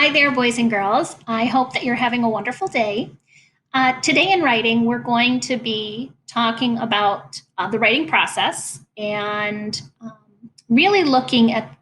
Hi there, boys and girls. I hope that you're having a wonderful day. Today in writing, we're going to be talking about the writing process and really looking at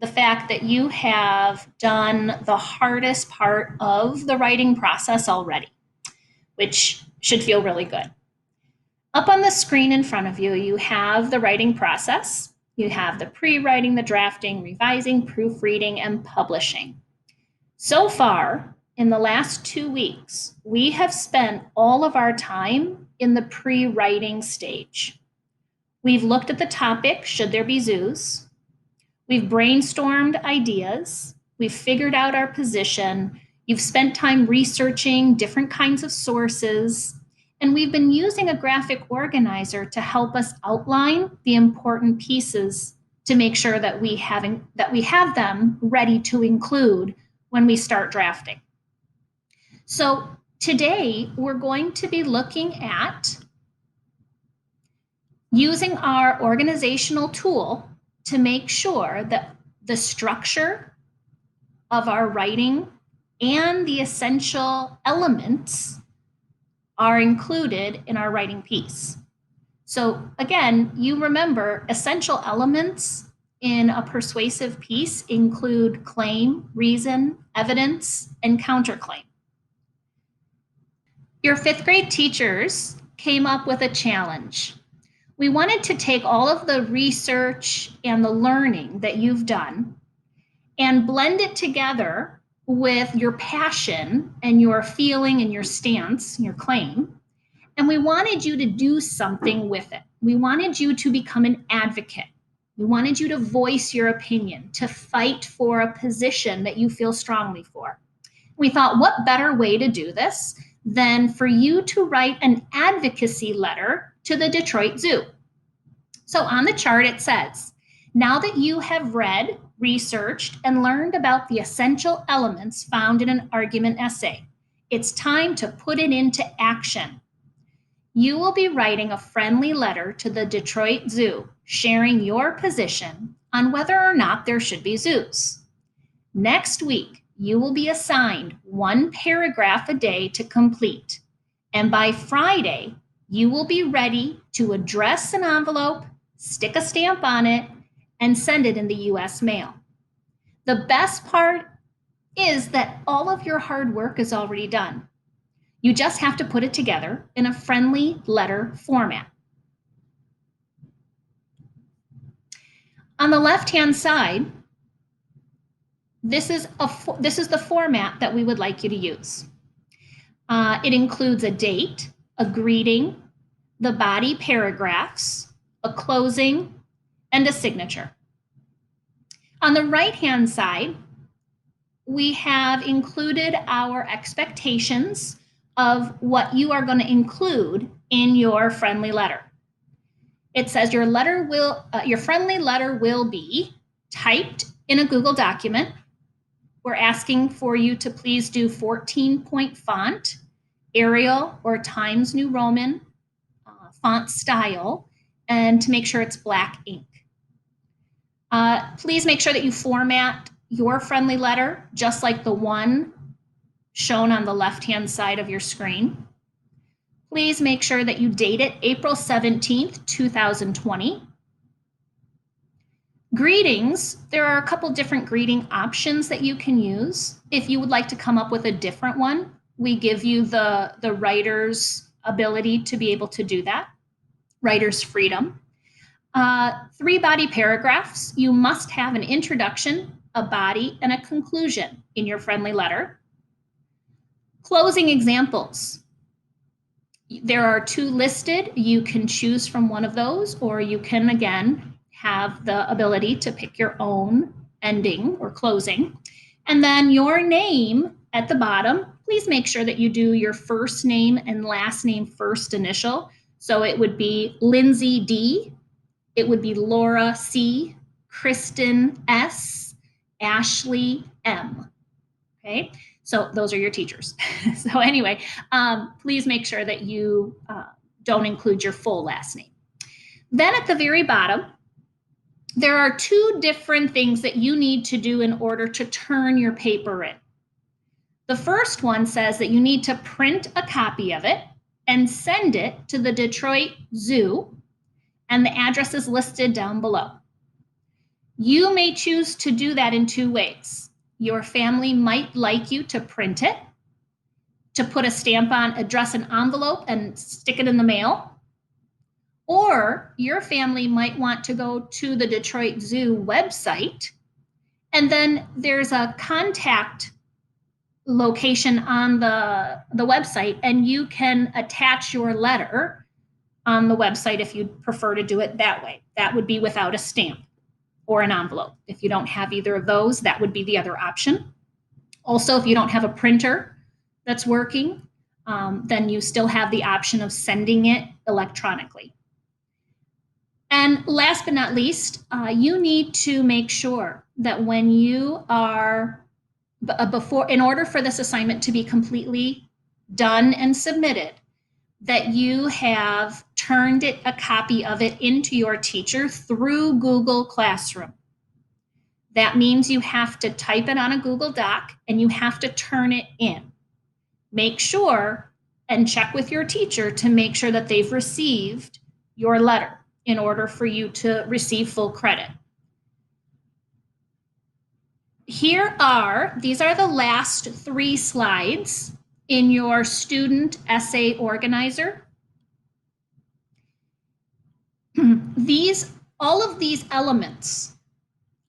the fact that you have done the hardest part of the writing process already, which should feel really good. Up on the screen in front of you, you have the writing process. You have the pre-writing, the drafting, revising, proofreading, and publishing. So far, in the last 2 weeks, we have spent all of our time in the pre-writing stage. We've looked at the topic, should there be zoos? We've brainstormed ideas. We've figured out our position. You've spent time researching different kinds of sources. And we've been using a graphic organizer to help us outline the important pieces to make sure that we have them ready to include when we start drafting. So today we're going to be looking at using our organizational tool to make sure that the structure of our writing and the essential elements are included in our writing piece. So again, you remember essential elements in a persuasive piece include claim, reason, evidence, and counterclaim. Your fifth grade teachers came up with a challenge. We wanted to take all of the research and the learning that you've done and blend it together with your passion and your feeling and your stance, your claim. And we wanted you to do something with it. We wanted you to become an advocate. We wanted you to voice your opinion, to fight for a position that you feel strongly for. We thought, what better way to do this than for you to write an advocacy letter to the Detroit Zoo? So on the chart, it says, now that you have read, researched, and learned about the essential elements found in an argument essay, it's time to put it into action. You will be writing a friendly letter to the Detroit Zoo, sharing your position on whether or not there should be zoos. Next week, you will be assigned 1 paragraph a day to complete. And by Friday, you will be ready to address an envelope, stick a stamp on it, and send it in the US mail. The best part is that all of your hard work is already done. You just have to put it together in a friendly letter format. On the left-hand side, this is the format that we would like you to use. It includes a date, a greeting, the body paragraphs, a closing, and a signature. On the right-hand side, we have included our expectations of what you are going to include in your friendly letter. It says your friendly letter will be typed in a Google document. We're asking for you to please do 14-point font, Arial or Times New Roman font style, and to make sure it's black ink. Please make sure that you format your friendly letter just like the one shown on the left-hand side of your screen. Please make sure that you date it April 17th, 2020. Greetings, there are a couple different greeting options that you can use. If you would like to come up with a different one, we give you the writer's ability to be able to do that, writer's freedom. 3 body paragraphs. You must have an introduction, a body, and a conclusion in your friendly letter. Closing examples. There are 2 listed. You can choose from one of those, or you can, again, have the ability to pick your own ending or closing. And then your name at the bottom, please make sure that you do your first name and last name first initial. So it would be Lindsay D, it would be Laura C, Kristen S, Ashley M. Okay, so those are your teachers. So anyway, please make sure that you don't include your full last name. Then at the very bottom, there are 2 different things that you need to do in order to turn your paper in. The first one says that you need to print a copy of it and send it to the Detroit Zoo, and the address is listed down below. You may choose to do that in two ways. Your family might like you to print it, to put a stamp on, address an envelope, and stick it in the mail. Or your family might want to go to the Detroit Zoo website, and then there's a contact location on the website, and you can attach your letter on the website if you'd prefer to do it that way. That would be without a stamp or an envelope. If you don't have either of those, that would be the other option. Also, if you don't have a printer that's working, then you still have the option of sending it electronically. And last but not least, you need to make sure that when you are in order for this assignment to be completely done and submitted, that you have turned a copy of it into your teacher through Google Classroom. That means you have to type it on a Google Doc and you have to turn it in. Make sure and check with your teacher to make sure that they've received your letter in order for you to receive full credit. These are the last 3 slides in your student essay organizer. All of these elements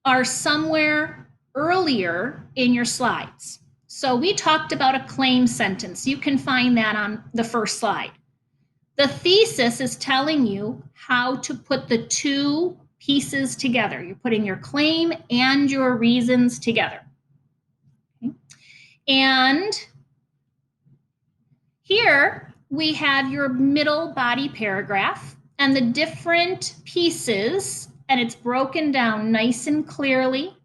are somewhere earlier in your slides. So we talked about a claim sentence. You can find that on the first slide. The thesis is telling you how to put the two pieces together. You're putting your claim and your reasons together. Okay. And here we have your middle body paragraph and the different pieces, and it's broken down nice and clearly.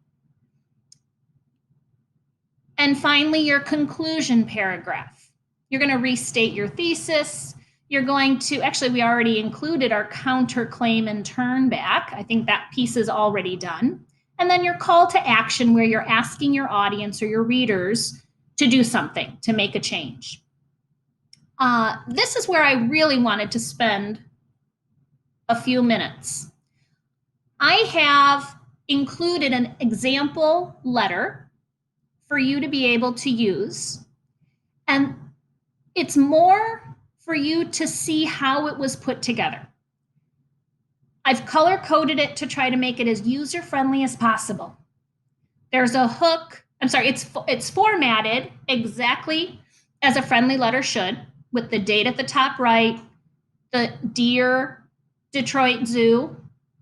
And finally, your conclusion paragraph. You're going to restate your thesis. You're going to, actually, we already included our counterclaim and turn back. I think that piece is already done. And then your call to action, where you're asking your audience or your readers to do something, to make a change. This is where I really wanted to spend a few minutes. I have included an example letter for you to be able to use. And it's more for you to see how it was put together. I've color-coded it to try to make it as user-friendly as possible. There's a hook, it's formatted exactly as a friendly letter should, with the date at the top right, the Dear Detroit Zoo,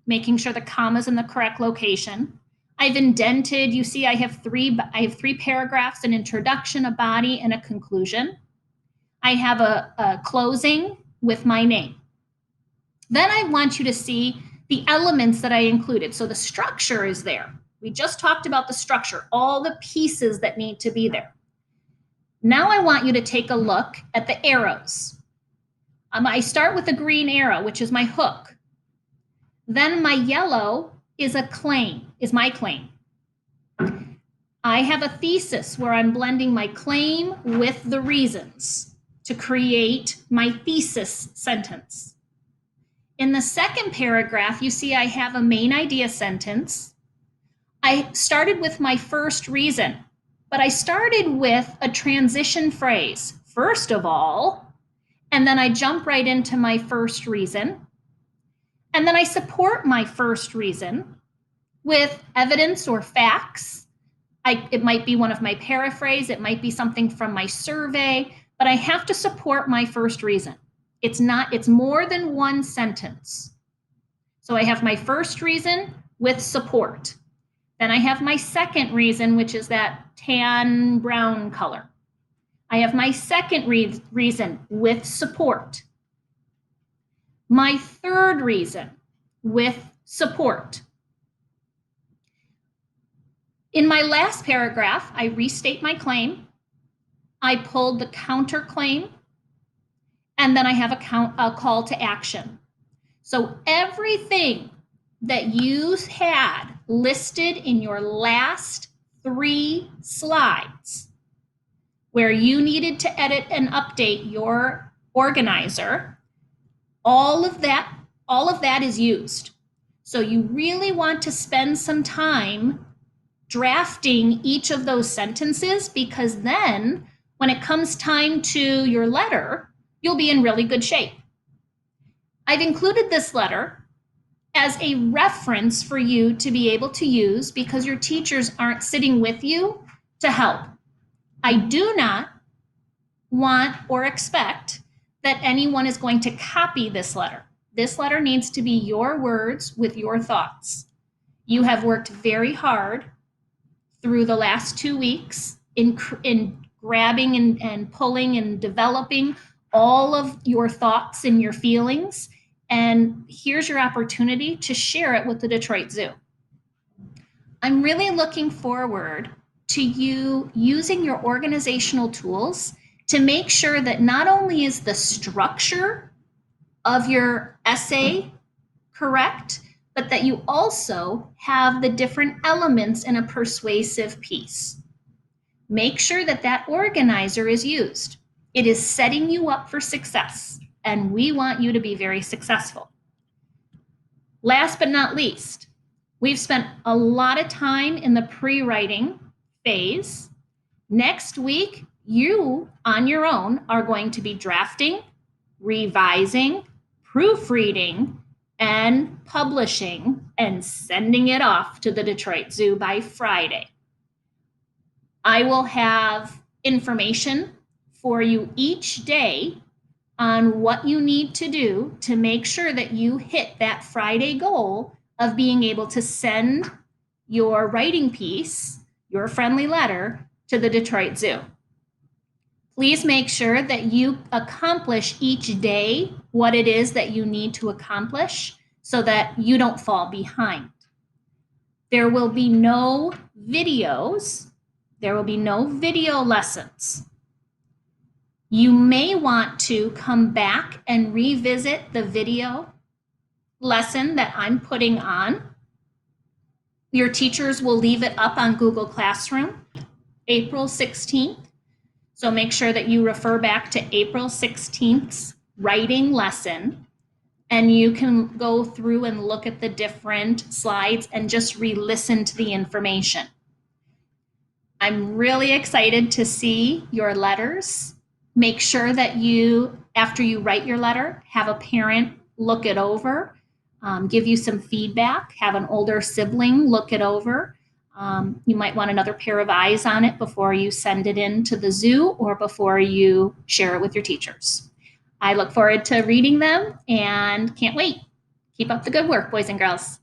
making sure the comma's in the correct location. I've indented, you see I have three paragraphs, an introduction, a body, and a conclusion. I have a closing with my name. Then I want you to see the elements that I included. So the structure is there. We just talked about the structure, all the pieces that need to be there. Now I want you to take a look at the arrows. I start with a green arrow, which is my hook. Then my yellow is my claim. I have a thesis where I'm blending my claim with the reasons to create my thesis sentence. In the second paragraph, you see I have a main idea sentence. I started with my first reason, but I started with a transition phrase, first of all, and then I jump right into my first reason. And then I support my first reason with evidence or facts. It might be one of my paraphrase, it might be something from my survey, but I have to support my first reason. It's more than one sentence. So I have my first reason with support. Then I have my second reason, which is that tan brown color. I have my second reason with support. My third reason with support. In my last paragraph, I restate my claim. I pulled the counterclaim, and then I have a call to action. So everything that you had listed in your last 3 slides where you needed to edit and update your organizer, all of that is used. So you really want to spend some time drafting each of those sentences, because then when it comes time to your letter, you'll be in really good shape. I've included this letter as a reference for you to be able to use because your teachers aren't sitting with you to help. I do not want or expect that anyone is going to copy this letter. This letter needs to be your words with your thoughts. You have worked very hard through the last 2 weeks in grabbing and pulling and developing all of your thoughts and your feelings. And here's your opportunity to share it with the Detroit Zoo. I'm really looking forward to you using your organizational tools to make sure that not only is the structure of your essay correct, but that you also have the different elements in a persuasive piece. Make sure that that organizer is used. It is setting you up for success, and we want you to be very successful. Last but not least, we've spent a lot of time in the pre-writing phase. Next week, you on your own are going to be drafting, revising, proofreading, and publishing and sending it off to the Detroit Zoo by Friday. I will have information for you each day on what you need to do to make sure that you hit that Friday goal of being able to send your writing piece, your friendly letter, to the Detroit Zoo. Please make sure that you accomplish each day what it is that you need to accomplish so that you don't fall behind. There will be no videos. There will be no video lessons. You may want to come back and revisit the video lesson that I'm putting on. Your teachers will leave it up on Google Classroom, April 16th. So make sure that you refer back to April 16th's writing lesson, and you can go through and look at the different slides and just re-listen to the information. I'm really excited to see your letters. Make sure that you, after you write your letter, have a parent look it over, give you some feedback, have an older sibling look it over. You might want another pair of eyes on it before you send it in to the zoo or before you share it with your teachers. I look forward to reading them and can't wait. Keep up the good work, boys and girls.